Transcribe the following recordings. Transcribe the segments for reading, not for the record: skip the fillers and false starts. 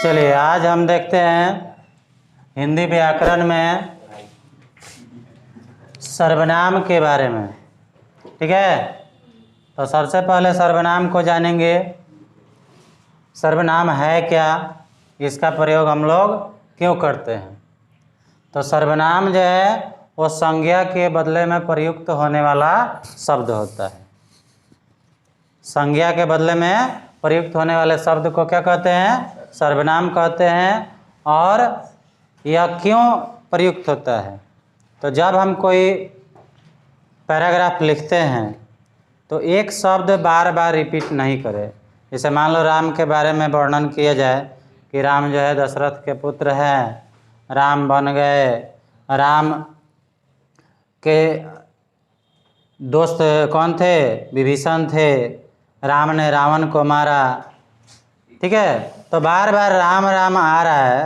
चलिए आज हम देखते हैं हिंदी व्याकरण में सर्वनाम के बारे में। ठीक है, तो सबसे पहले सर्वनाम को जानेंगे। सर्वनाम है क्या, इसका प्रयोग हम लोग क्यों करते हैं। तो सर्वनाम जो है वो संज्ञा के बदले में प्रयुक्त होने वाला शब्द होता है। संज्ञा के बदले में प्रयुक्त होने वाले शब्द को क्या कहते हैं, सर्वनाम कहते हैं। और यह क्यों प्रयुक्त होता है, तो जब हम कोई पैराग्राफ लिखते हैं तो एक शब्द बार बार रिपीट नहीं करे। जैसे मान लो राम के बारे में वर्णन किया जाए कि राम जो है दशरथ के पुत्र हैं, राम बन गए, राम के दोस्त कौन थे, विभीषण थे, राम ने रावण को मारा। ठीक है, तो बार बार राम राम आ रहा है,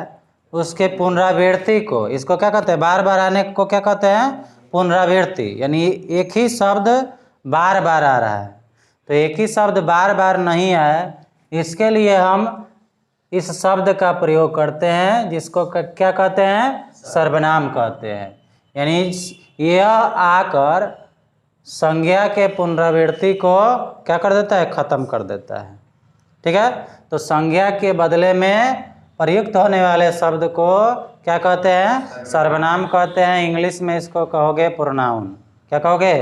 उसके पुनरावृत्ति को, इसको क्या कहते हैं, बार बार आने को क्या कहते हैं, पुनरावृत्ति। यानी एक ही शब्द बार बार आ रहा है, तो एक ही शब्द बार बार नहीं आए, इसके लिए हम इस शब्द का प्रयोग करते हैं, जिसको क्या कहते हैं, सर्वनाम कहते हैं। यानी यह आकर संज्ञा के पुनरावृत्ति को क्या कर देता है, खत्म कर देता है। ठीक है, तो संज्ञा के बदले में प्रयुक्त होने वाले शब्द को क्या कहते हैं, सर्वनाम कहते हैं। इंग्लिश में इसको कहोगे प्रोनाउन। क्या कहोगे,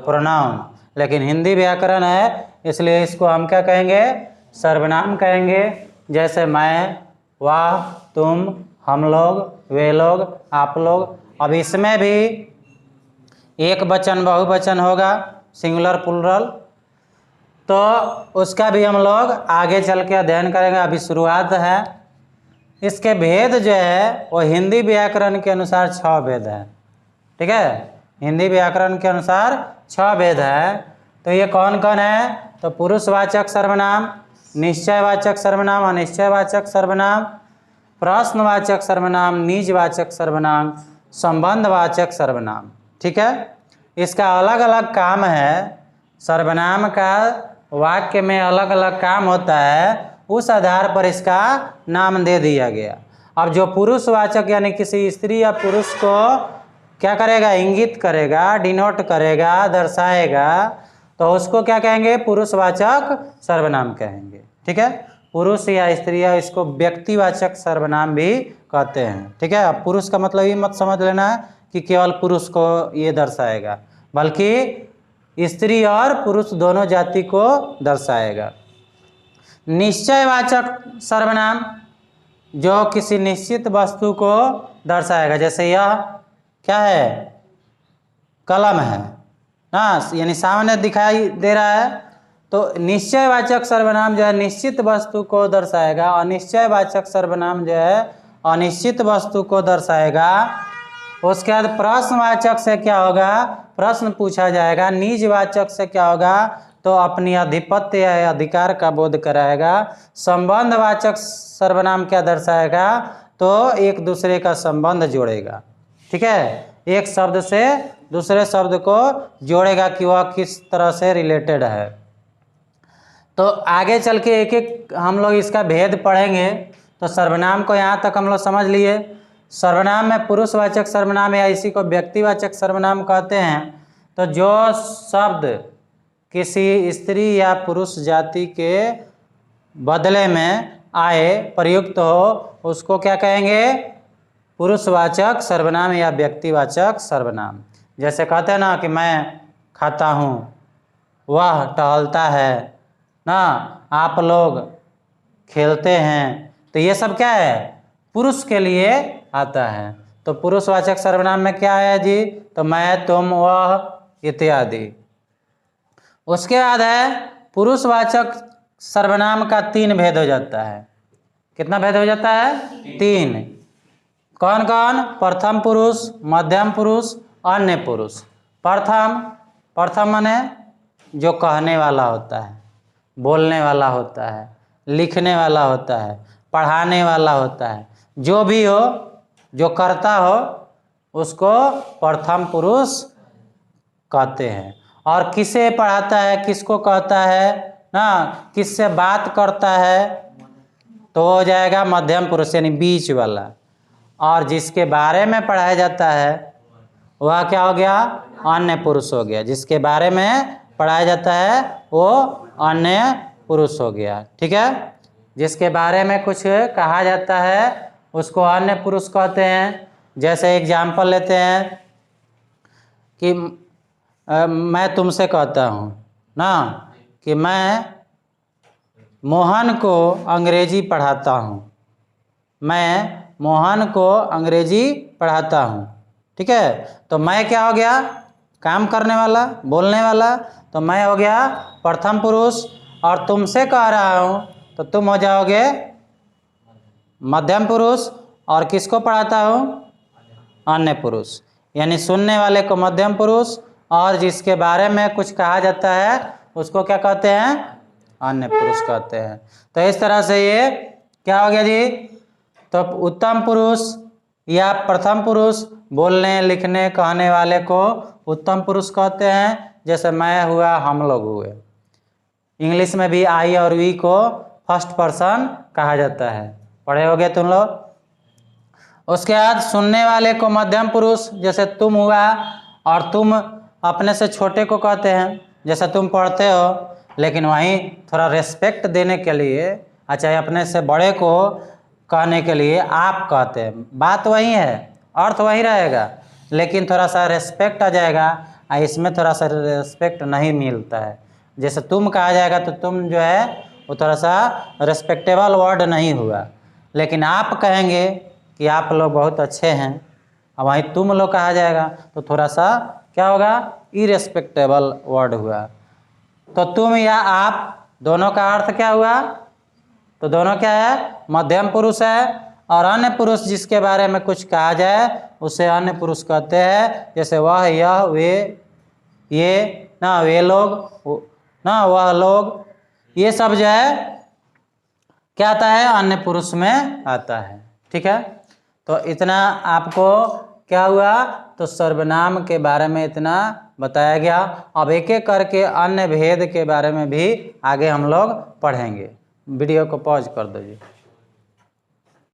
प्रोनाउन। लेकिन हिंदी व्याकरण है इसलिए इसको हम क्या कहेंगे, सर्वनाम कहेंगे। जैसे मैं, वह, तुम, हम लोग, वे लोग, आप लोग। अब इसमें भी एक वचन बहुवचन होगा, सिंगुलर प्लुरल, तो उसका भी हम लोग आगे चल के अध्ययन करेंगे। अभी शुरुआत है। इसके भेद जो है वो हिंदी व्याकरण के अनुसार 6 भेद है। ठीक है, हिंदी व्याकरण के अनुसार 6 भेद है। तो ये कौन कौन है, तो पुरुषवाचक सर्वनाम, निश्चयवाचक सर्वनाम, अनिश्चयवाचक सर्वनाम, प्रश्नवाचक सर्वनाम, निजवाचक सर्वनाम, संबंधवाचक सर्वनाम। ठीक है, इसका अलग अलग काम है। सर्वनाम का वाक्य में अलग अलग काम होता है, उस आधार पर इसका नाम दे दिया गया। अब जो पुरुषवाचक यानी किसी स्त्री या पुरुष को क्या करेगा, इंगित करेगा, डिनोट करेगा, दर्शाएगा, तो उसको क्या कहेंगे, पुरुषवाचक सर्वनाम कहेंगे। ठीक है, पुरुष या स्त्री या इसको व्यक्तिवाचक सर्वनाम भी कहते हैं। ठीक है, अब पुरुष का मतलब ये मत समझ लेना है कि केवल पुरुष को ये दर्शाएगा, बल्कि स्त्री और पुरुष दोनों जाति को दर्शाएगा। निश्चयवाचक सर्वनाम जो किसी निश्चित वस्तु को दर्शाएगा। जैसे यह क्या है, कलम है ना, यानी सामने दिखाई दे रहा है, तो निश्चयवाचक सर्वनाम जो है निश्चित वस्तु को दर्शाएगा। अनिश्चयवाचक सर्वनाम जो है अनिश्चित वस्तु को दर्शाएगा। उसके बाद प्रश्नवाचक से क्या होगा, प्रश्न पूछा जाएगा। निजवाचक से क्या होगा, तो अपनी आधिपत्य या अधिकार का बोध कराएगा। संबंधवाचक सर्वनाम क्या दर्शाएगा, तो एक दूसरे का संबंध जोड़ेगा। ठीक है, एक शब्द से दूसरे शब्द को जोड़ेगा कि वह किस तरह से रिलेटेड है। तो आगे चल के एक एक हम लोग इसका भेद पढ़ेंगे। तो सर्वनाम को यहाँ तक हम लोग समझ लिए। सर्वनाम में पुरुषवाचक सर्वनाम या इसी को व्यक्तिवाचक सर्वनाम कहते हैं। तो जो शब्द किसी स्त्री या पुरुष जाति के बदले में आए, प्रयुक्त हो, उसको क्या कहेंगे, पुरुषवाचक सर्वनाम या व्यक्तिवाचक सर्वनाम। जैसे कहते हैं ना कि मैं खाता हूँ, वह टहलता है ना, आप लोग खेलते हैं, तो ये सब क्या है, पुरुष के लिए आता है। तो पुरुषवाचक सर्वनाम में क्या है जी, तो मैं, तुम, वह इत्यादि। उसके बाद है पुरुषवाचक सर्वनाम का 3 भेद हो जाता है। कितना भेद हो जाता है, 3। कौन कौन, प्रथम पुरुष, मध्यम पुरुष, अन्य पुरुष। प्रथम माने जो कहने वाला होता है, बोलने वाला होता है, लिखने वाला होता है, पढ़ाने वाला होता है, जो भी हो, जो करता हो, उसको प्रथम पुरुष कहते हैं। और किसे पढ़ाता है, किसको कहता है ना, किससे बात करता है, तो वो हो जाएगा मध्यम पुरुष यानी बीच वाला। और जिसके बारे में पढ़ाया जाता है वह क्या हो गया, अन्य पुरुष हो गया। जिसके बारे में पढ़ाया जाता है वो अन्य पुरुष हो गया। ठीक है, जिसके बारे में कुछ कहा जाता है उसको अन्य पुरुष कहते हैं। जैसे एग्जाम्पल लेते हैं कि मैं तुमसे कहता हूँ ना कि मैं मोहन को अंग्रेजी पढ़ाता हूँ, मैं मोहन को अंग्रेजी पढ़ाता हूँ। ठीक है, तो मैं क्या हो गया, काम करने वाला, बोलने वाला, तो मैं हो गया प्रथम पुरुष। और तुमसे कह रहा हूँ तो तुम हो जाओगे मध्यम पुरुष। और किसको पढ़ाता हूँ, अन्य पुरुष, यानी सुनने वाले को मध्यम पुरुष, और जिसके बारे में कुछ कहा जाता है उसको क्या कहते हैं, अन्य पुरुष कहते हैं। तो इस तरह से ये क्या हो गया जी, तो उत्तम पुरुष या प्रथम पुरुष, बोलने लिखने कहने वाले को उत्तम पुरुष कहते हैं। जैसे मैं हुआ, हम लोग हुए। इंग्लिश में भी आई और वी को फर्स्ट पर्सन कहा जाता है, पढ़े होगे तुम लोग। उसके बाद सुनने वाले को मध्यम पुरुष, जैसे तुम हुआ, और तुम अपने से छोटे को कहते हैं, जैसे तुम पढ़ते हो, लेकिन वहीं थोड़ा रेस्पेक्ट देने के लिए, अच्छा अपने से बड़े को कहने के लिए आप कहते हैं। बात वही है, अर्थ वही रहेगा, लेकिन थोड़ा सा रेस्पेक्ट आ जाएगा। इसमें थोड़ा सा रेस्पेक्ट नहीं मिलता है। जैसे तुम कहा जाएगा तो तुम जो है वो थोड़ा सा रेस्पेक्टेबल वर्ड नहीं हुआ, लेकिन आप कहेंगे कि आप लोग बहुत अच्छे हैं, और वहीं तुम लोग कहा जाएगा तो थोड़ा सा क्या होगा, इरेस्पेक्टेबल वर्ड हुआ। तो तुम या आप दोनों का अर्थ क्या हुआ, तो दोनों क्या है, मध्यम पुरुष है। और अन्य पुरुष जिसके बारे में कुछ कहा जाए उसे अन्य पुरुष कहते हैं। जैसे वह, यह, वे, ये ना, वे लोग ना, वह लोग, ये सब जो है क्या आता है, अन्य पुरुष में आता है। ठीक है, तो इतना आपको क्या हुआ, तो सर्वनाम के बारे में इतना बताया गया। अब एक एक करके अन्य भेद के बारे में भी आगे हम लोग पढ़ेंगे। वीडियो को पॉज कर दो जी।